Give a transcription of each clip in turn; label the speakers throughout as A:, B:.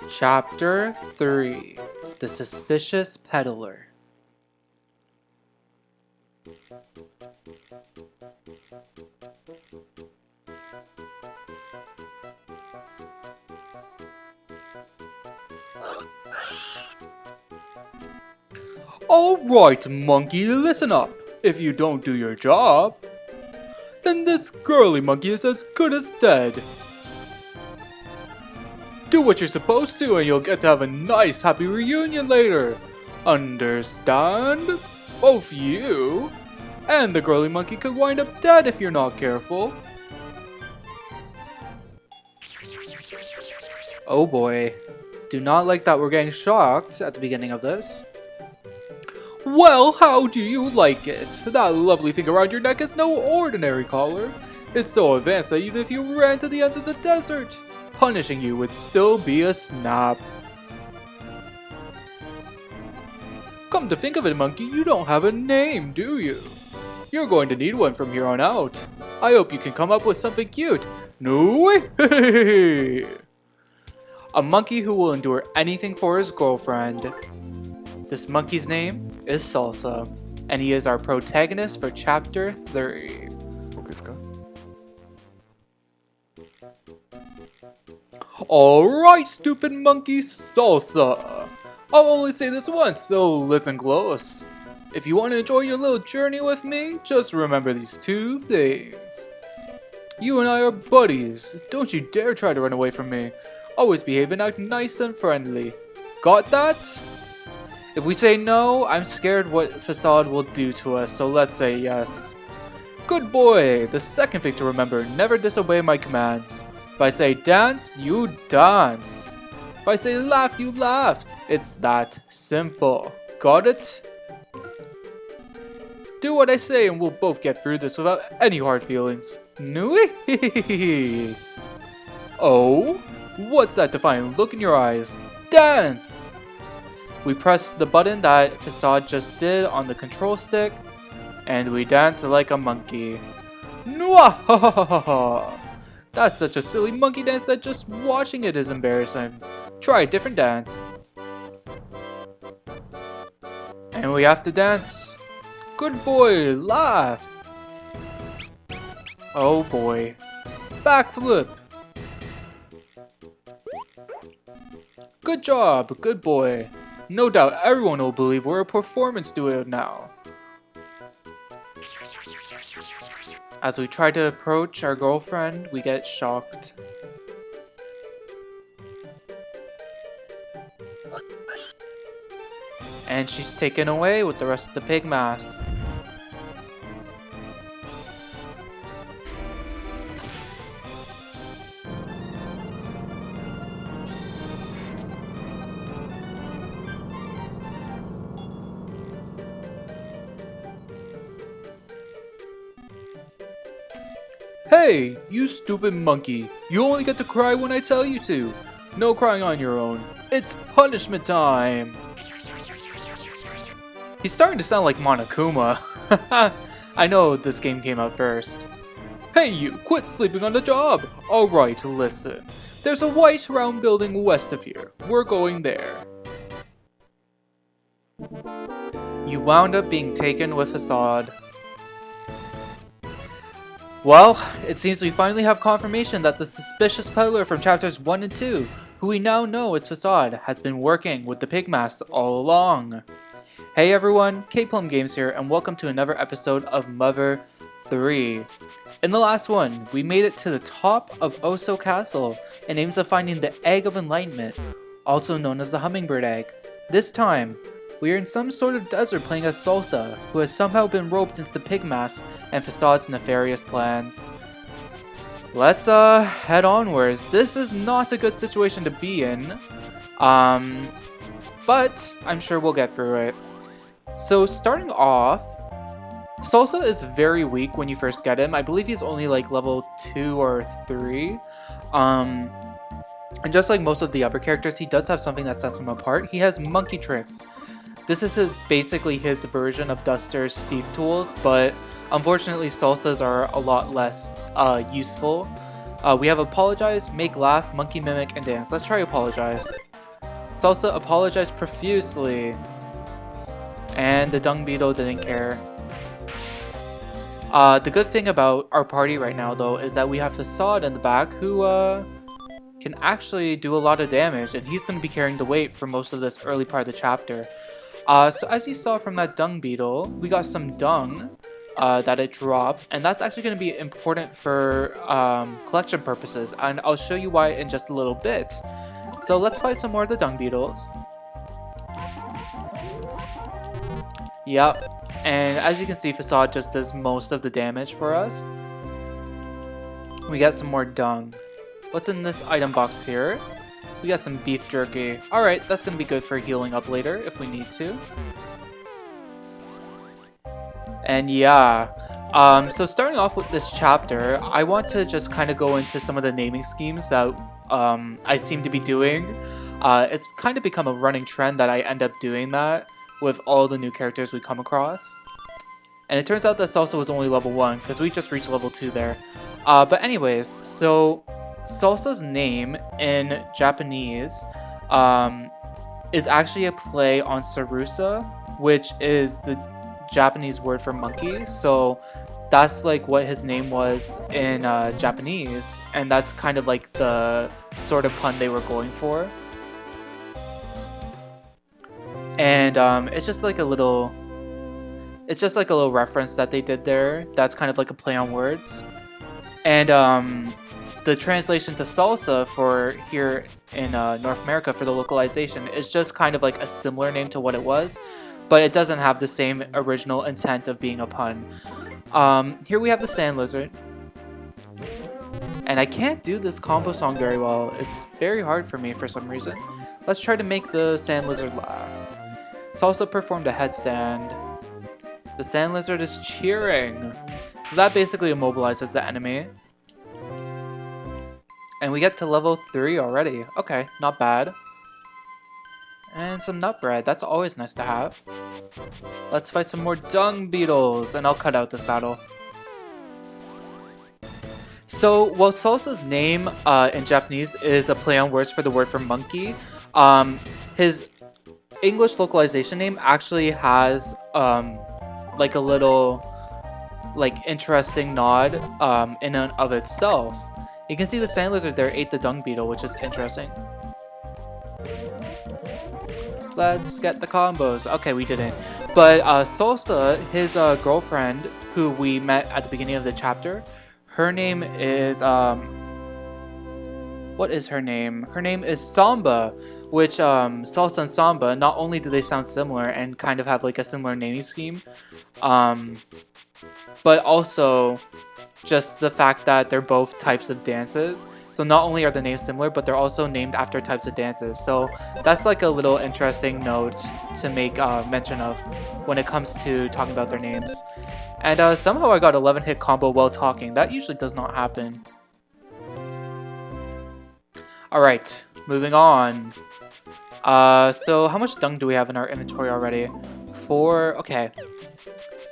A: Chapter 3: The Suspicious Peddler.
B: Alright, monkey, listen up. If you don't do your job, then this girly monkey is as good as dead. Do what you're supposed to and you'll get to have a nice happy reunion later. Understand? Both you and the girly monkey could wind up dead if you're not careful.
A: Oh boy. Do not like that we're getting shocked at the beginning of this.
B: Well, how do you like it? That lovely thing around your neck is no ordinary collar. It's so advanced that even if you ran to the ends of the desert, punishing you would still be a snap. Come to think of it, monkey, you don't have a name, do you? You're going to need one from here on out. I hope you can come up with something cute. No way!
A: A monkey who will endure anything for his girlfriend. This monkey's name is Salsa, and he is our protagonist for Chapter 3.
B: Alright, stupid monkey, Salsa. I'll only say this once, so listen close. If you want to enjoy your little journey with me, just remember these two things. You and I are buddies. Don't you dare try to run away from me. Always behave and act nice and friendly. Got that?
A: If we say no, I'm scared what Fassad will do to us, so let's say yes.
B: Good boy. The second thing to remember, never disobey my commands. If I say dance, you dance. If I say laugh, you laugh. It's that simple. Got it? Do what I say and we'll both get through this without any hard feelings. Nui? Oh? What's that defiant look in your eyes? Dance!
A: We press the button that Fassad just did on the control stick, and we dance like a monkey.
B: Nwah! That's such a silly monkey dance that just watching it is embarrassing. Try a different dance.
A: And we have to dance.
B: Good boy, laugh.
A: Oh boy.
B: Backflip. Good job, good boy. No doubt everyone will believe we're a performance duo now.
A: As we try to approach our girlfriend, we get shocked. And she's taken away with the rest of the pig mass.
B: Hey, you stupid monkey. You only get to cry when I tell you to. No crying on your own. It's punishment time.
A: He's starting to sound like Monokuma. I know this game came out first.
B: Hey you, quit sleeping on the job. Alright, listen. There's a white round building west of here. We're going there.
A: You wound up being taken with Fassad. Well, it seems we finally have confirmation that the suspicious peddler from chapters 1 and 2, who we now know is Fassad, has been working with the Pigmask all along. Hey everyone, K-Plum Games here, and welcome to another episode of Mother 3. In the last one, we made it to the top of Oso Castle in aims of finding the Egg of Enlightenment, also known as the Hummingbird Egg. This time, we are in some sort of desert playing as Salsa, who has somehow been roped into the Pigmask and Fassad's nefarious plans. Let's head onwards. This is not a good situation to be in, but I'm sure we'll get through it. So starting off, Salsa is very weak when you first get him. I believe he's only like level 2 or 3. And just like most of the other characters, he does have something that sets him apart. He has monkey tricks. This is basically his version of Duster's thief tools, but unfortunately Salsa's are a lot less useful. We have apologize, make laugh, monkey mimic, and dance. Let's try apologize. Salsa apologized profusely. And the dung beetle didn't care. The good thing about our party right now, though, is that we have Fassad in the back who can actually do a lot of damage, and he's going to be carrying the weight for most of this early part of the chapter. So as you saw from that dung beetle, we got some dung that it dropped, and that's actually going to be important for collection purposes, and I'll show you why in just a little bit. So let's fight some more of the dung beetles. Yep. And as you can see, Fassad just does most of the damage for us. We got some more dung. What's in this item box here? We got some beef jerky. Alright, that's going to be good for healing up later if we need to. And yeah, so starting off with this chapter, I want to just kind of go into some of the naming schemes that I seem to be doing. It's kind of become a running trend that I end up doing that with all the new characters we come across. And it turns out that Salsa was only level 1, because we just reached level 2 there. But anyways, so Salsa's name in Japanese is actually a play on Sarusa, which is the Japanese word for monkey. So that's like what his name was in Japanese, and that's kind of like the sort of pun they were going for. And it's just like a little reference that they did there. That's kind of like a play on words. And the translation to salsa for here in North America for the localization is just kind of like a similar name to what it was, but it doesn't have the same original intent of being a pun. Here we have the sand lizard. And I can't do this combo song very well. It's very hard for me for some reason. Let's try to make the sand lizard laugh. Salsa performed a headstand. The sand lizard is cheering. So that basically immobilizes the enemy. And we get to level 3 already. Okay, not bad. And some nut bread. That's always nice to have. Let's fight some more dung beetles, and I'll cut out this battle. So, while Salsa's name in Japanese is a play on words for the word for monkey, his English localization name actually has like a little interesting nod in and of itself. You can see the sand lizard there ate the dung beetle, which is interesting. Let's get the combos. Okay, we didn't. But Salsa, his girlfriend, who we met at the beginning of the chapter, her name is what is her name? Her name is Samba, which Salsa and Samba, not only do they sound similar and kind of have like a similar naming scheme, but also just the fact that they're both types of dances. So not only are the names similar, but they're also named after types of dances. So that's like a little interesting note to make mention of when it comes to talking about their names. And somehow I got 11 hit combo while talking. That usually does not happen. Alright, moving on. So how much dung do we have in our inventory already? 4. Okay.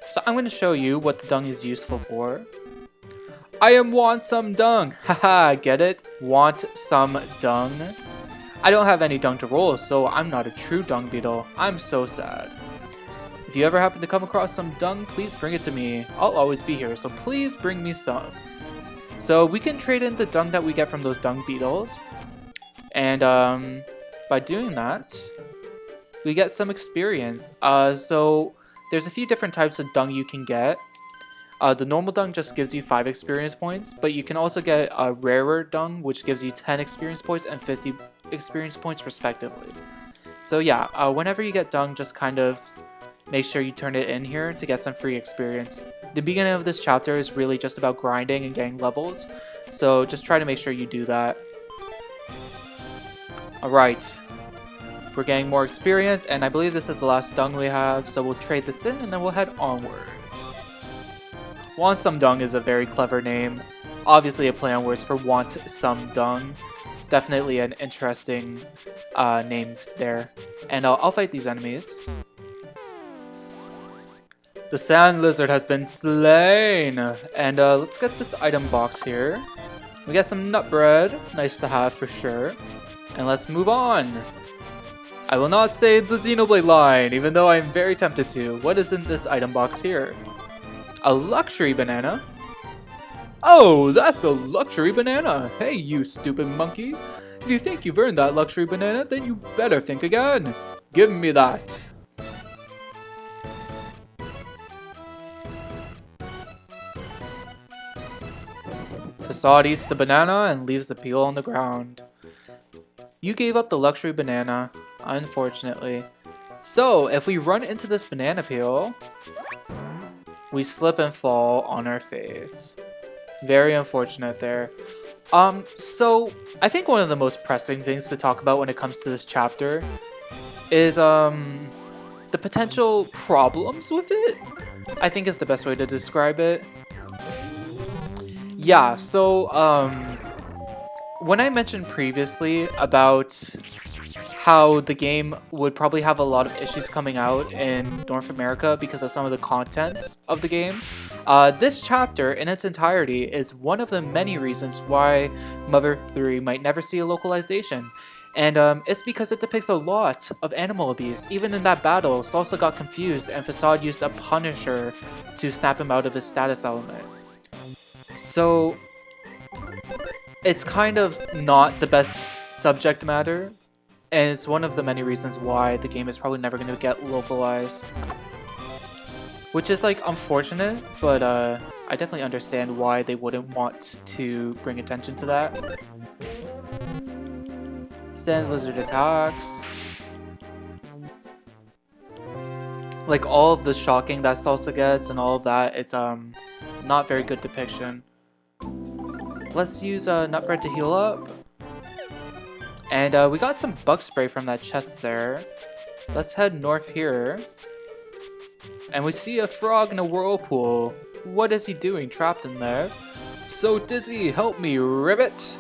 A: So I'm going to show you what the dung is useful for. I want some dung. Haha, get it? Want some dung? I don't have any dung to roll, so I'm not a true dung beetle. I'm so sad. If you ever happen to come across some dung, please bring it to me. I'll always be here, so please bring me some. So we can trade in the dung that we get from those dung beetles. And by doing that, we get some experience. So there's a few different types of dung you can get. The normal dung just gives you 5 experience points, but you can also get a rarer dung, which gives you 10 experience points and 50 experience points respectively. So yeah, whenever you get dung, just kind of make sure you turn it in here to get some free experience. The beginning of this chapter is really just about grinding and getting levels, so just try to make sure you do that. Alright, we're getting more experience, and I believe this is the last dung we have, so we'll trade this in and then we'll head onwards. Want Some Dung is a very clever name. Obviously a play on words for Want Some Dung. Definitely an interesting name there. And I'll fight these enemies. The sand lizard has been slain! And let's get this item box here. We got some nut bread. Nice to have for sure. And let's move on. I will not say the Xenoblade line, even though I'm very tempted to. What is in this item box here? A luxury banana? Oh, that's a luxury banana. Hey, you stupid monkey. If you think you've earned that luxury banana, then you better think again. Give me that. Fassad eats the banana and leaves the peel on the ground. You gave up the luxury banana, unfortunately. So, if we run into this banana peel, we slip and fall on our face. Very unfortunate there. So, I think one of the most pressing things to talk about when it comes to this chapter is, the potential problems with it, I think is the best way to describe it. Yeah, so, when I mentioned previously about how the game would probably have a lot of issues coming out in North America because of some of the contents of the game, this chapter in its entirety is one of the many reasons why Mother 3 might never see a localization. And it's because it depicts a lot of animal abuse. Even in that battle, Salsa got confused and Fassad used a Punisher to snap him out of his status element. So, it's kind of not the best subject matter, and it's one of the many reasons why the game is probably never going to get localized. Which is, like, unfortunate, but I definitely understand why they wouldn't want to bring attention to that. Sand lizard attacks. Like, all of the shocking that Salsa gets and all of that, it's not very good depiction. Let's use Nutbread to heal up. And we got some bug spray from that chest there. Let's head north here. And we see a frog in a whirlpool. What is he doing trapped in there? So dizzy, help me, ribbit!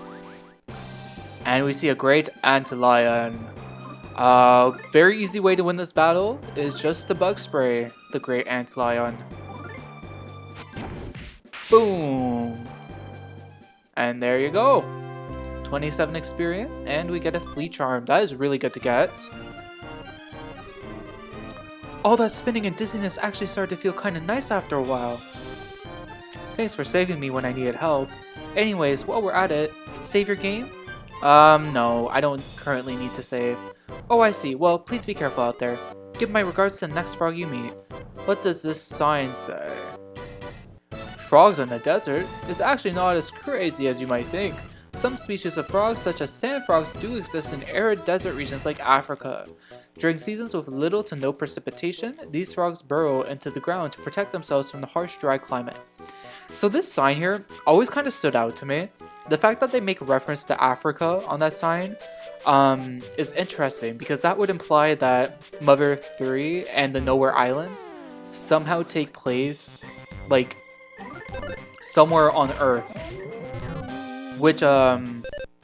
A: And we see a great antlion. Very easy way to win this battle is just the bug spray the great antlion. Boom! And there you go. 27 experience, and we get a flea charm. That is really good to get. All that spinning and dizziness actually started to feel kind of nice after a while. Thanks for saving me when I needed help. Anyways, while we're at it, save your game? No, I don't currently need to save. Oh, I see. Well, please be careful out there. Give my regards to the next frog you meet. What does this sign say? Frogs in the desert is actually not as crazy as you might think. Some species of frogs, such as sand frogs, do exist in arid desert regions like Africa. During seasons with little to no precipitation, these frogs burrow into the ground to protect themselves from the harsh, dry climate. So this sign here always kind of stood out to me. The fact that they make reference to Africa on that sign is interesting, because that would imply that Mother 3 and the Nowhere Islands somehow take place, like, somewhere on Earth. Which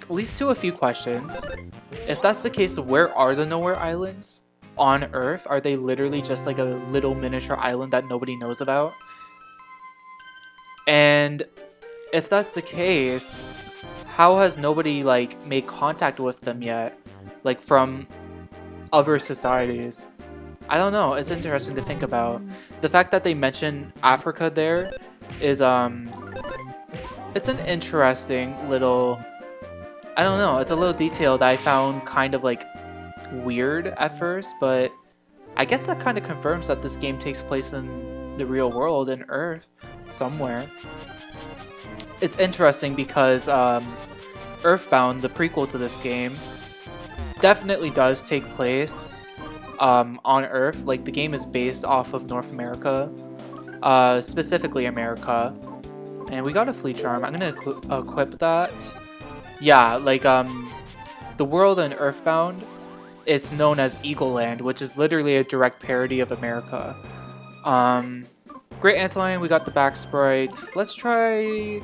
A: leads to a few questions. If that's the case, where are the Nowhere Islands on Earth? Are they literally just like a little miniature island that nobody knows about? And if that's the case, how has nobody like made contact with them yet? Like from other societies? I don't know, it's interesting to think about. The fact that they mention Africa there is it's an interesting little, I don't know, it's a little detail that I found kind of like weird at first, but I guess that kind of confirms that this game takes place in the real world, in Earth, somewhere. It's interesting because Earthbound, the prequel to this game, definitely does take place on Earth. Like, the game is based off of North America, specifically America. And we got a flea charm. I'm gonna equip that. Yeah, like, the world in Earthbound, it's known as Eagle Land, which is literally a direct parody of America. Great Antlion, we got the back sprite. Let's try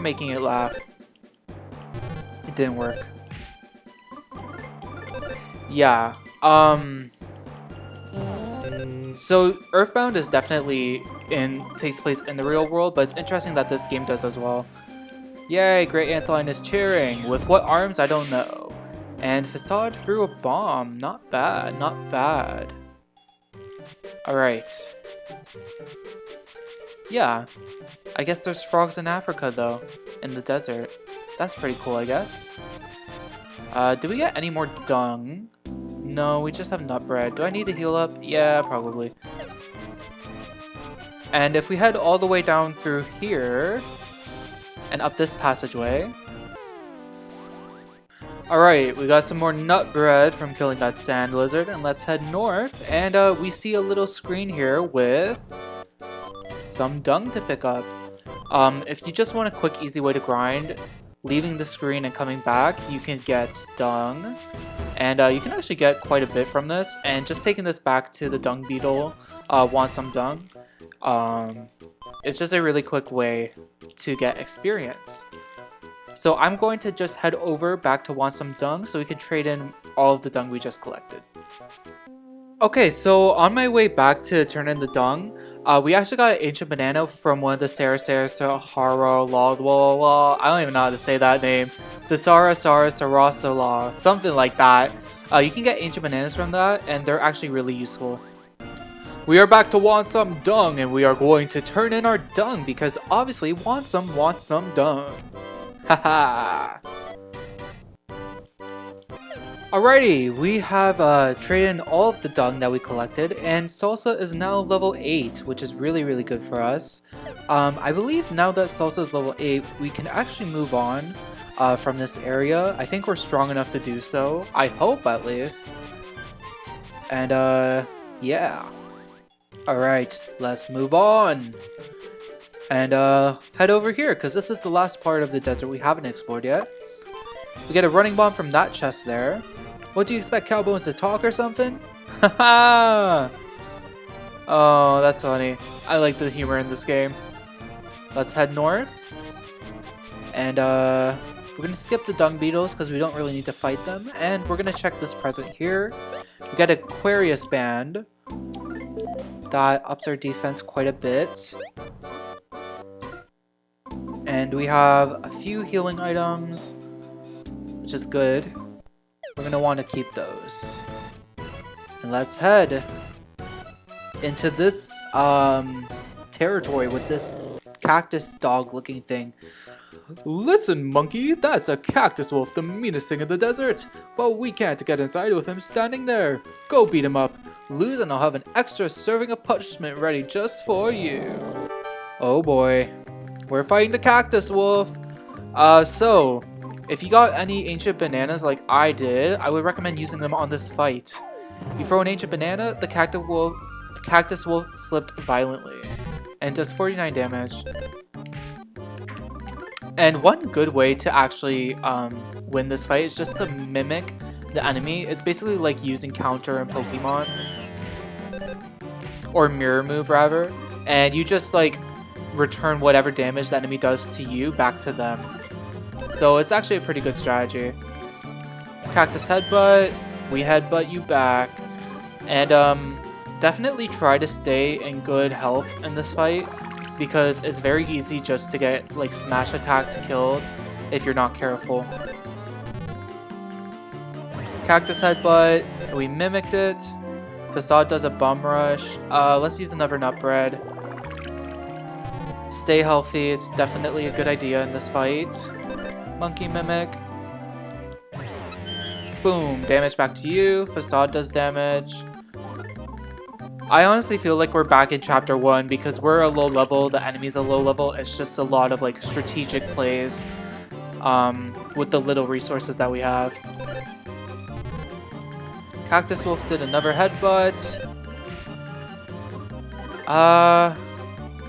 A: making it laugh. It didn't work. Yeah, so Earthbound is definitely takes place in the real world, but it's interesting that this game does as well. Yay, Great Antlion is cheering. With what arms, I don't know. And Fassad threw a bomb. Not bad, not bad. Alright. Yeah. I guess there's frogs in Africa, though. In the desert. That's pretty cool, I guess. Do we get any more dung? No, we just have nut bread. Do I need to heal up? Yeah, probably. And if we head all the way down through here and up this passageway. Alright, we got some more nut bread from killing that sand lizard, and let's head north. And we see a little screen here with some dung to pick up. If you just want a quick, easy way to grind, leaving the screen and coming back, you can get dung. And you can actually get quite a bit from this. And just taking this back to the dung beetle, want some dung. It's just a really quick way to get experience. So I'm going to just head over back to want some dung so we can trade in all of the dung we just collected. Okay, so on my way back to turn in the dung, we actually got an ancient banana from one of the Sahara Law. I don't even know how to say that name. The Sarasarasarasala, something like that. You can get ancient bananas from that, and they're actually really useful. We are back to want some dung, and we are going to turn in our dung because obviously want some dung. Haha. Alrighty, we have traded in all of the dung that we collected, and Salsa is now level 8, which is really good for us. I believe now that Salsa is level 8, we can actually move on from this area. I think we're strong enough to do so. I hope, at least. And yeah. Alright, let's move on. And head over here, because this is the last part of the desert we haven't explored yet. We get a running bomb from that chest there. What do you expect, cowboys to talk or something? Haha! Oh, that's funny. I like the humor in this game. Let's head north. And we're gonna skip the dung beetles because we don't really need to fight them. And we're gonna check this present here. We got Aquarius Band. That ups our defense quite a bit. And we have a few healing items, which is good. We're gonna want to keep those. And let's head into this territory with this cactus dog looking thing.
B: Listen, monkey, that's a Cactus Wolf, the meanest thing in the desert. But we can't get inside with him standing there. Go beat him up. Lose and I'll have an extra serving of punishment ready just for you.
A: Oh boy. We're fighting the Cactus Wolf. So, if you got any ancient bananas like I did, I would recommend using them on this fight. You throw an ancient banana, the Cactus Wolf slipped violently and does 49 damage. And one good way to actually win this fight is just to mimic the enemy. It's basically like using counter in Pokemon. Or mirror move rather. And you just like return whatever damage the enemy does to you back to them. So it's actually a pretty good strategy. Cactus Headbutt. We headbutt you back. And definitely try to stay in good health in this fight, because it's very easy just to get like smash attacked killed if you're not careful. Cactus Headbutt, we mimicked it. Fassad does a bum rush. Let's use another nut bread. Stay healthy, it's definitely a good idea in this fight. Monkey Mimic. Boom, damage back to you. Fassad does damage. I honestly feel like we're back in chapter 1 because we're a low level, the enemy's a low level. It's just a lot of like strategic plays with the little resources that we have. Cactus Wolf did another headbutt.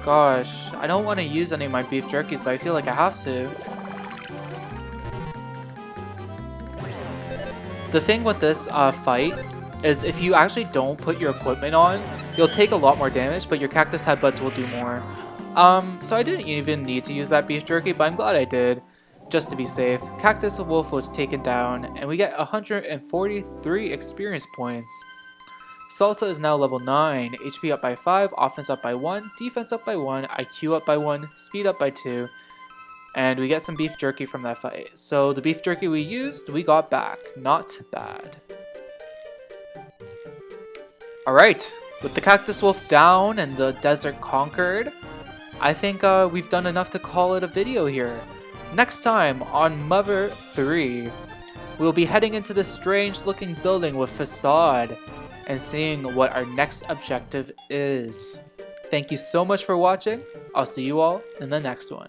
A: Gosh, I don't want to use any of my beef jerkies, but I feel like I have to. The thing with this fight is if you actually don't put your equipment on, you'll take a lot more damage, but your cactus headbutts will do more. So I didn't even need to use that beef jerky, but I'm glad I did, just to be safe. Cactus Wolf was taken down, and we get 143 experience points. Salsa is now level 9, HP up by 5, offense up by 1, defense up by 1, IQ up by 1, speed up by 2. And we get some beef jerky from that fight. So the beef jerky we used, we got back. Not bad. Alright, with the Cactus Wolf down and the desert conquered, I think we've done enough to call it a video here. Next time on Mother 3, we'll be heading into this strange looking building with Fassad and seeing what our next objective is. Thank you so much for watching. I'll see you all in the next one.